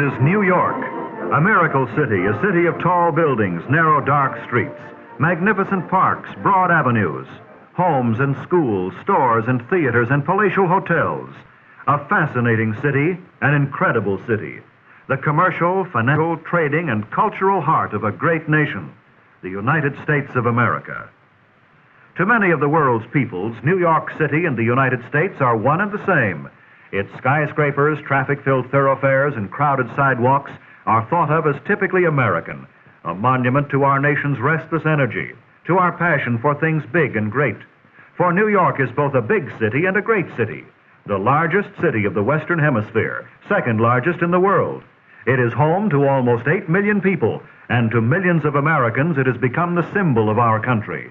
is New York, a miracle city, a city of tall buildings, narrow, dark streets, magnificent parks, broad avenues, homes and schools, stores and theaters and palatial hotels. A fascinating city, an incredible city. The commercial, financial, trading, and cultural heart of a great nation, the United States of America. To many of the world's peoples, New York City and the United States are one and the same. Its skyscrapers, traffic-filled thoroughfares, and crowded sidewalks are thought of as typically American, a monument to our nation's restless energy, to our passion for things big and great. For New York is both a big city and a great city, the largest city of the Western Hemisphere, second largest in the world. It is home to almost 8 million people, and to millions of Americans it has become the symbol of our country.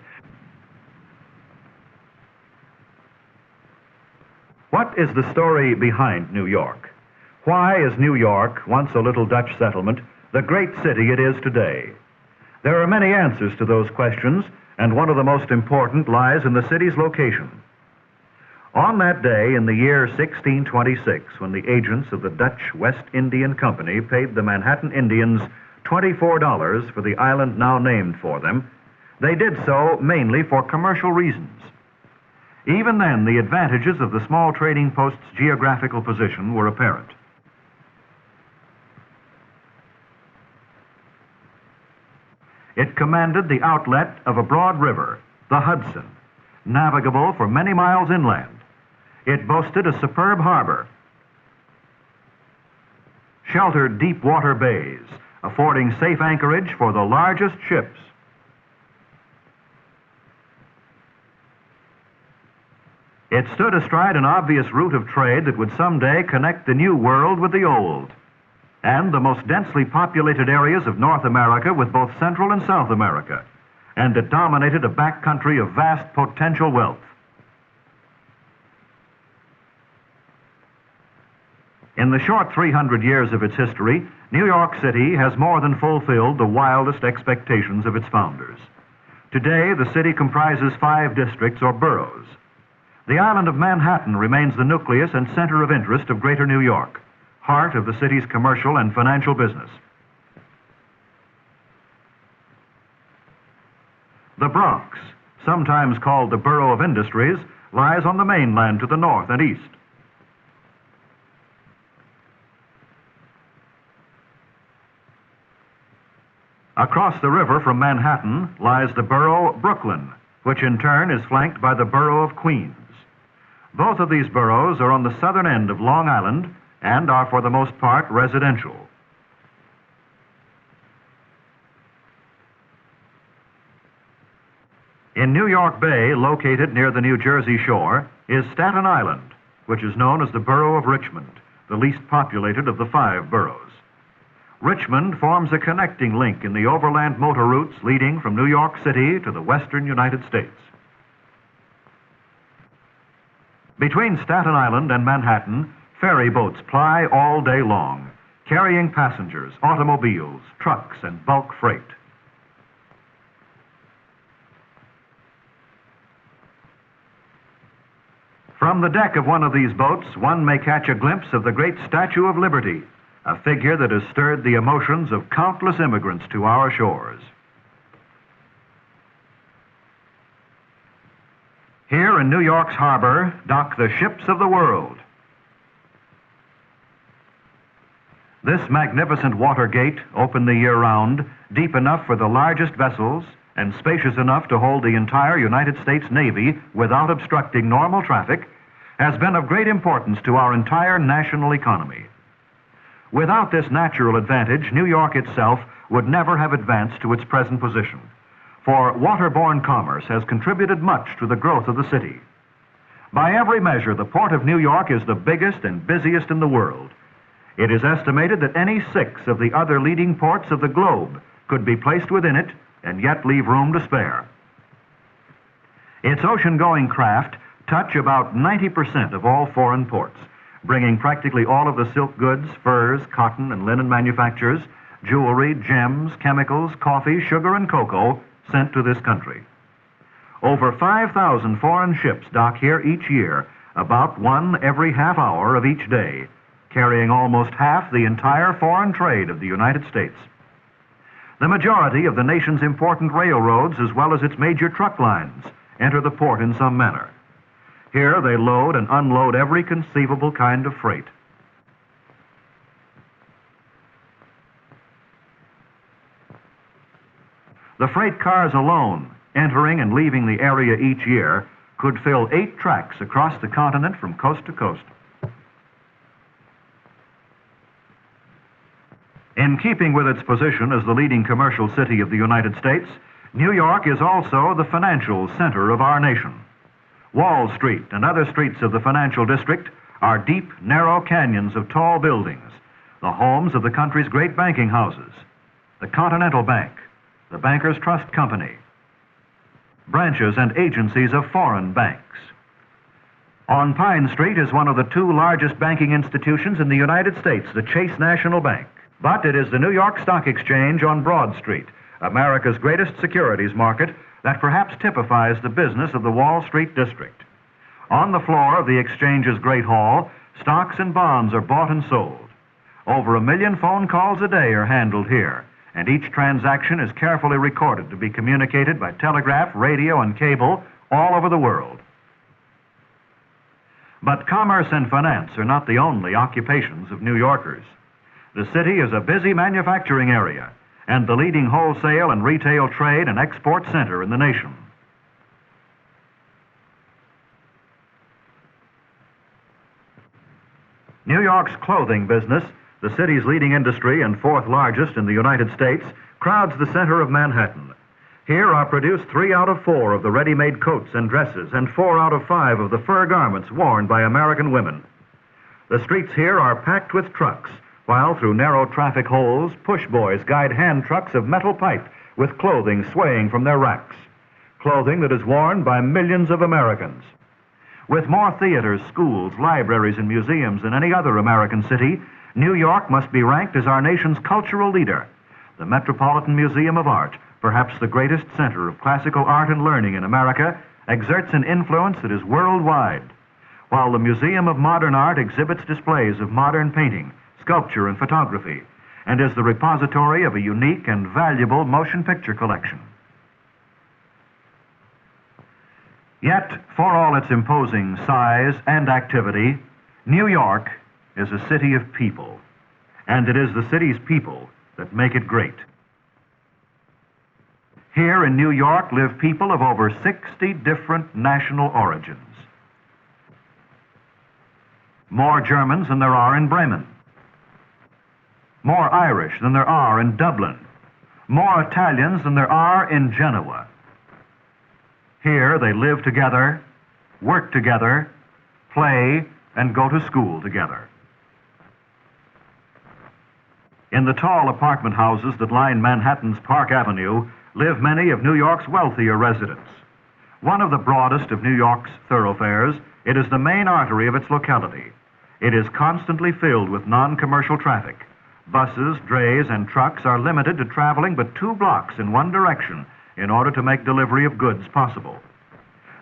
What is the story behind New York? Why is New York, once a little Dutch settlement, the great city it is today? There are many answers to those questions, and one of the most important lies in the city's location. On that day in the year 1626, when the agents of the Dutch West Indian Company paid the Manhattan Indians $24 for the island now named for them, they did so mainly for commercial reasons. Even then, the advantages of the small trading post's geographical position were apparent. It commanded the outlet of a broad river, the Hudson, navigable for many miles inland. It boasted a superb harbor, sheltered deep water bays, affording safe anchorage for the largest ships. It stood astride an obvious route of trade that would someday connect the New World with the Old, and the most densely populated areas of North America with both Central and South America, and it dominated a backcountry of vast potential wealth. In the short 300 years of its history, New York City has more than fulfilled the wildest expectations of its founders. Today, the city comprises 5 districts or boroughs. The island of Manhattan remains the nucleus and center of interest of Greater New York, heart of the city's commercial and financial business. The Bronx, sometimes called the Borough of Industries, lies on the mainland to the north and east. Across the river from Manhattan lies the borough Brooklyn, which in turn is flanked by the borough of Queens. Both of these boroughs are on the southern end of Long Island and are for the most part residential. In New York Bay, located near the New Jersey shore, is Staten Island, which is known as the borough of Richmond, the least populated of the 5 boroughs. Richmond forms a connecting link in the overland motor routes leading from New York City to the western United States. Between Staten Island and Manhattan, ferry boats ply all day long, carrying passengers, automobiles, trucks, and bulk freight. From the deck of one of these boats, one may catch a glimpse of the great Statue of Liberty, a figure that has stirred the emotions of countless immigrants to our shores. Here in New York's harbor dock the ships of the world. This magnificent water gate, open the year round, deep enough for the largest vessels and spacious enough to hold the entire United States Navy without obstructing normal traffic, has been of great importance to our entire national economy. Without this natural advantage, New York itself would never have advanced to its present position, for waterborne commerce has contributed much to the growth of the city. By every measure, the Port of New York is the biggest and busiest in the world. It is estimated that any 6 of the other leading ports of the globe could be placed within it and yet leave room to spare. Its ocean-going craft touch about 90% of all foreign ports, bringing practically all of the silk goods, furs, cotton, and linen manufactures, jewelry, gems, chemicals, coffee, sugar, and cocoa sent to this country. Over 5,000 foreign ships dock here each year, about one every half hour of each day, carrying almost half the entire foreign trade of the United States. The majority of the nation's important railroads, as well as its major truck lines, enter the port in some manner. Here they load and unload every conceivable kind of freight. The freight cars alone, entering and leaving the area each year, could fill 8 tracks across the continent from coast to coast. In keeping with its position as the leading commercial city of the United States, New York is also the financial center of our nation. Wall Street and other streets of the financial district are deep, narrow canyons of tall buildings, the homes of the country's great banking houses, the Continental Bank, the Bankers Trust Company, branches and agencies of foreign banks. On Pine Street is one of the 2 largest banking institutions in the United States, the Chase National Bank. But it is the New York Stock Exchange on Broad Street, America's greatest securities market, that perhaps typifies the business of the Wall Street district. On the floor of the exchange's Great Hall, stocks and bonds are bought and sold. Over 1 million phone calls a day are handled here, and each transaction is carefully recorded to be communicated by telegraph, radio, and cable all over the world. But commerce and finance are not the only occupations of New Yorkers. The city is a busy manufacturing area and the leading wholesale and retail trade and export center in the nation. New York's clothing business, the city's leading industry and 4th largest in the United States, crowds the center of Manhattan. Here are produced 3 out of 4 of the ready-made coats and dresses and 4 out of 5 of the fur garments worn by American women. The streets here are packed with trucks, while through narrow traffic holes, push boys guide hand trucks of metal pipe with clothing swaying from their racks, clothing that is worn by millions of Americans. With more theaters, schools, libraries, and museums than any other American city, New York must be ranked as our nation's cultural leader. The Metropolitan Museum of Art, perhaps the greatest center of classical art and learning in America, exerts an influence that is worldwide, while the Museum of Modern Art exhibits displays of modern painting, sculpture, and photography, and is the repository of a unique and valuable motion picture collection. Yet, for all its imposing size and activity, New York is a city of people, and it is the city's people that make it great. Here in New York live people of over 60 different national origins. More Germans than there are in Bremen. More Irish than there are in Dublin. More Italians than there are in Genoa. Here they live together, work together, play, and go to school together. In the tall apartment houses that line Manhattan's Park Avenue live many of New York's wealthier residents. One of the broadest of New York's thoroughfares, it is the main artery of its locality. It is constantly filled with non-commercial traffic. Buses, drays, and trucks are limited to traveling but 2 blocks in one direction in order to make delivery of goods possible.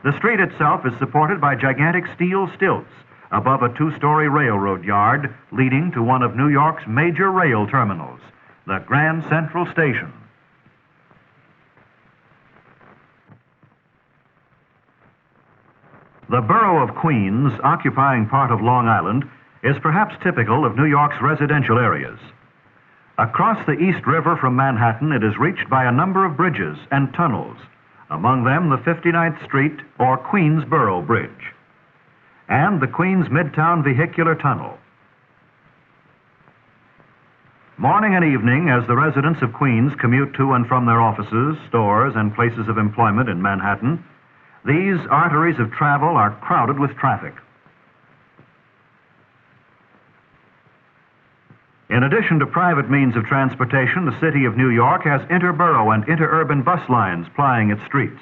The street itself is supported by gigantic steel stilts above a 2-story railroad yard leading to one of New York's major rail terminals, the Grand Central Station. The borough of Queens, occupying part of Long Island, is perhaps typical of New York's residential areas. Across the East River from Manhattan, it is reached by a number of bridges and tunnels, among them the 59th Street or Queensboro Bridge, and the Queens Midtown Vehicular Tunnel. Morning and evening, as the residents of Queens commute to and from their offices, stores, and places of employment in Manhattan, these arteries of travel are crowded with traffic. In addition to private means of transportation, the city of New York has interborough and interurban bus lines plying its streets.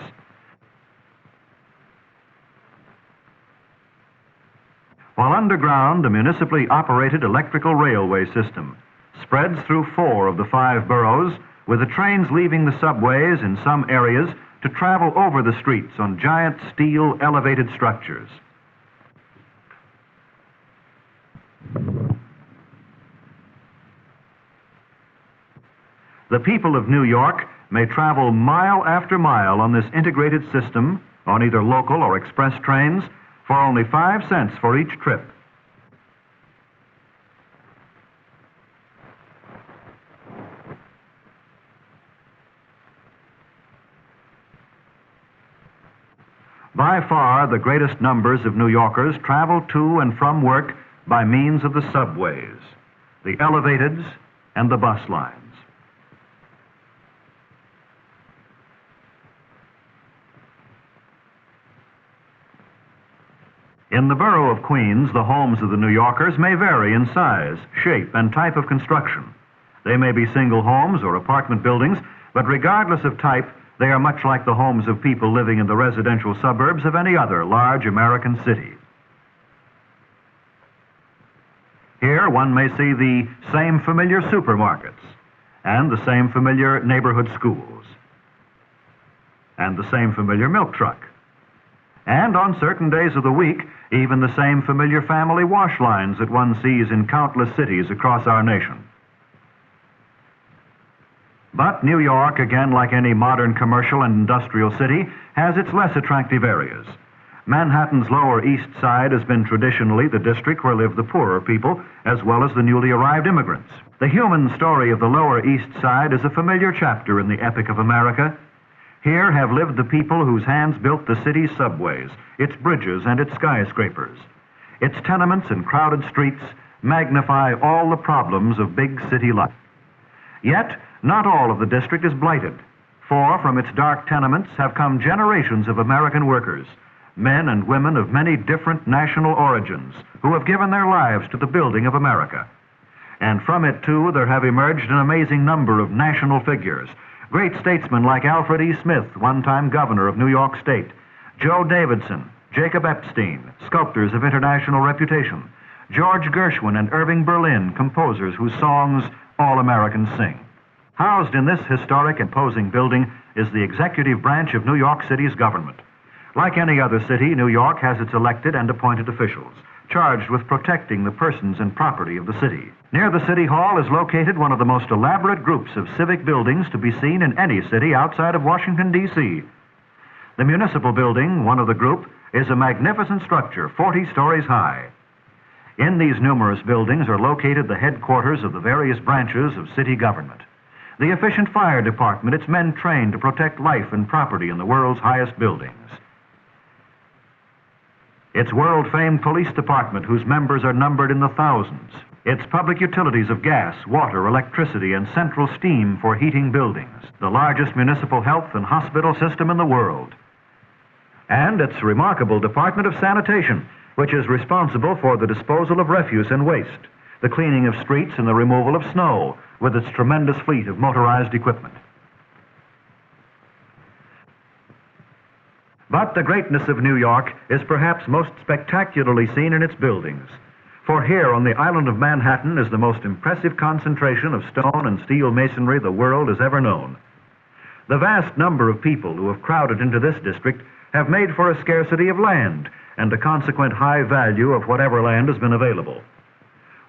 While underground, a municipally operated electrical railway system spreads through 4 of the 5 boroughs, with the trains leaving the subways in some areas to travel over the streets on giant steel elevated structures. The people of New York may travel mile after mile on this integrated system on either local or express trains for only 5 cents for each trip. By far, the greatest numbers of New Yorkers travel to and from work by means of the subways, the elevateds, and the bus lines. In the borough of Queens, the homes of the New Yorkers may vary in size, shape, and type of construction. They may be single homes or apartment buildings, but regardless of type, they are much like the homes of people living in the residential suburbs of any other large American city. Here one may see the same familiar supermarkets, and the same familiar neighborhood schools, and the same familiar milk truck, and on certain days of the week, even the same familiar family wash lines that one sees in countless cities across our nation. But New York, again like any modern commercial and industrial city, has its less attractive areas. Manhattan's Lower East Side has been traditionally the district where live the poorer people, as well as the newly arrived immigrants. The human story of the Lower East Side is a familiar chapter in the epic of America. Here have lived the people whose hands built the city's subways, its bridges, and its skyscrapers. Its tenements and crowded streets magnify all the problems of big city life. Yet, not all of the district is blighted, for from its dark tenements have come generations of American workers, men and women of many different national origins, who have given their lives to the building of America. And from it, too, there have emerged an amazing number of national figures, great statesmen like Alfred E. Smith, one-time governor of New York State, Joe Davidson, Jacob Epstein, sculptors of international reputation, George Gershwin and Irving Berlin, composers whose songs all Americans sing. Housed in this historic, imposing building is the executive branch of New York City's government. Like any other city, New York has its elected and appointed officials, charged with protecting the persons and property of the city. Near the City Hall is located one of the most elaborate groups of civic buildings to be seen in any city outside of Washington, D.C. The municipal building, one of the group, is a magnificent structure, 40 stories high. In these numerous buildings are located the headquarters of the various branches of city government. The efficient fire department, its men trained to protect life and property in the world's highest buildings. Its world-famed police department, whose members are numbered in the thousands. Its public utilities of gas, water, electricity, and central steam for heating buildings. The largest municipal health and hospital system in the world. And its remarkable Department of Sanitation, which is responsible for the disposal of refuse and waste, the cleaning of streets, and the removal of snow, with its tremendous fleet of motorized equipment. But the greatness of New York is perhaps most spectacularly seen in its buildings. For here on the island of Manhattan is the most impressive concentration of stone and steel masonry the world has ever known. The vast number of people who have crowded into this district have made for a scarcity of land and a consequent high value of whatever land has been available.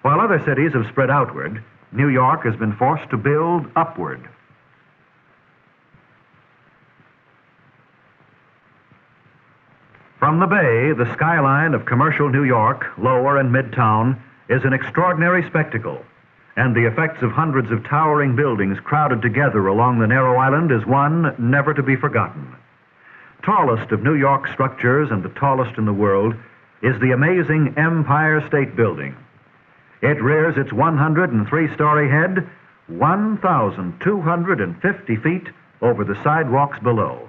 While other cities have spread outward, New York has been forced to build upward. From the bay, the skyline of commercial New York, Lower and Midtown, is an extraordinary spectacle, and the effects of hundreds of towering buildings crowded together along the narrow island is one never to be forgotten. Tallest of New York structures and the tallest in the world is the amazing Empire State Building. It rears its 103-story head 1,250 feet over the sidewalks below.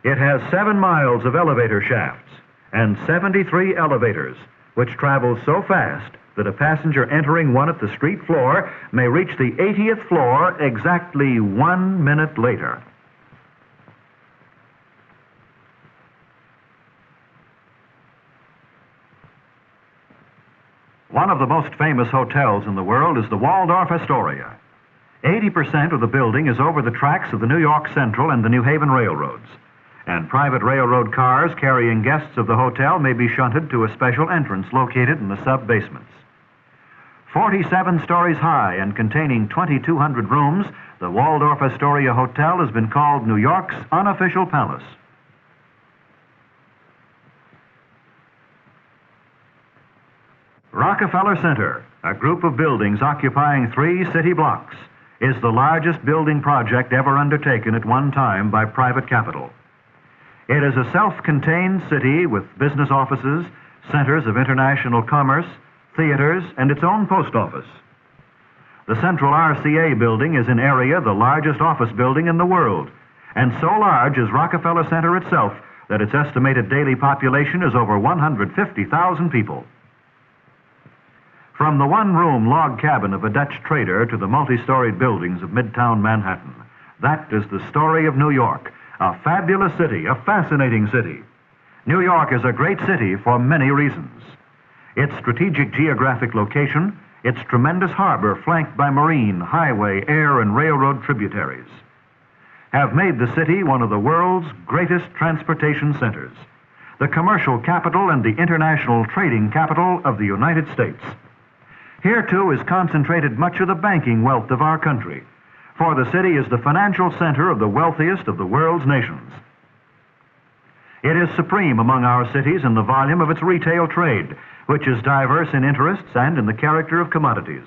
It has 7 miles of elevator shafts and 73 elevators, which travel so fast that a passenger entering one at the street floor may reach the 80th floor exactly 1 minute later. One of the most famous hotels in the world is the Waldorf Astoria. 80% of the building is over the tracks of the New York Central and the New Haven railroads, and private railroad cars carrying guests of the hotel may be shunted to a special entrance located in the sub-basements. 47 stories high and containing 2,200 rooms, the Waldorf Astoria Hotel has been called New York's unofficial palace. Rockefeller Center, a group of buildings occupying 3 city blocks, is the largest building project ever undertaken at one time by private capital. It is a self-contained city with business offices, centers of international commerce, theaters, and its own post office. The Central RCA building is in area the largest office building in the world, and so large is Rockefeller Center itself that its estimated daily population is over 150,000 people. From the one-room log cabin of a Dutch trader to the multi-storied buildings of Midtown Manhattan, that is the story of New York, a fabulous city, a fascinating city. New York is a great city for many reasons. Its strategic geographic location, its tremendous harbor flanked by marine, highway, air, and railroad tributaries, have made the city one of the world's greatest transportation centers, the commercial capital and the international trading capital of the United States. Here, too, is concentrated much of the banking wealth of our country, for the city is the financial center of the wealthiest of the world's nations. It is supreme among our cities in the volume of its retail trade, which is diverse in interests and in the character of commodities.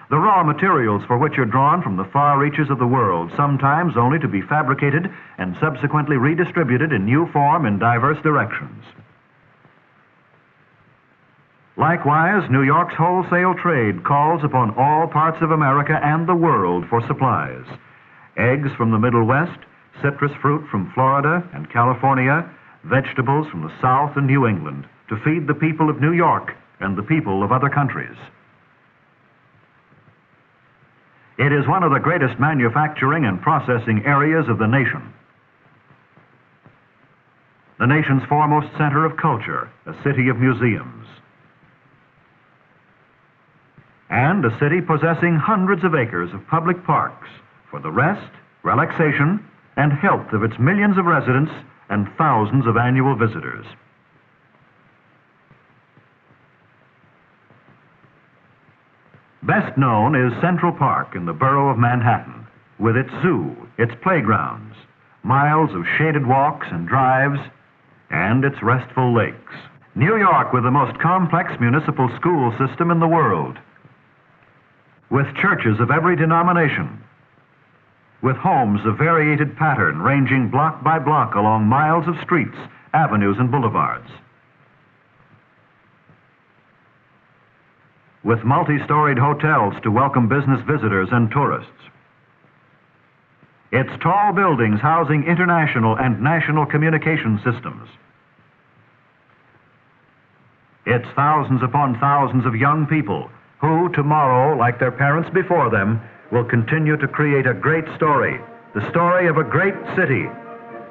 The raw materials for which are drawn from the far reaches of the world, sometimes only to be fabricated and subsequently redistributed in new form in diverse directions. Likewise, New York's wholesale trade calls upon all parts of America and the world for supplies. Eggs from the Middle West, citrus fruit from Florida and California, vegetables from the South and New England, to feed the people of New York and the people of other countries. It is one of the greatest manufacturing and processing areas of the nation. The nation's foremost center of culture, a city of museums, and a city possessing hundreds of acres of public parks for the rest, relaxation, and health of its millions of residents and thousands of annual visitors. Best known is Central Park in the borough of Manhattan, with its zoo, its playgrounds, miles of shaded walks and drives, and its restful lakes. New York with the most complex municipal school system in the world, with churches of every denomination, with homes of variated pattern ranging block by block along miles of streets, avenues, and boulevards, with multi-storied hotels to welcome business visitors and tourists, its tall buildings housing international and national communication systems, its thousands upon thousands of young people who tomorrow, like their parents before them, will continue to create a great story, the story of a great city,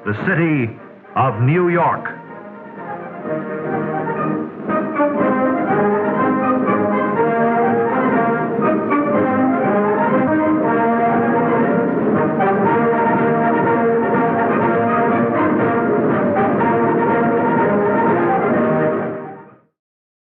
the city of New York.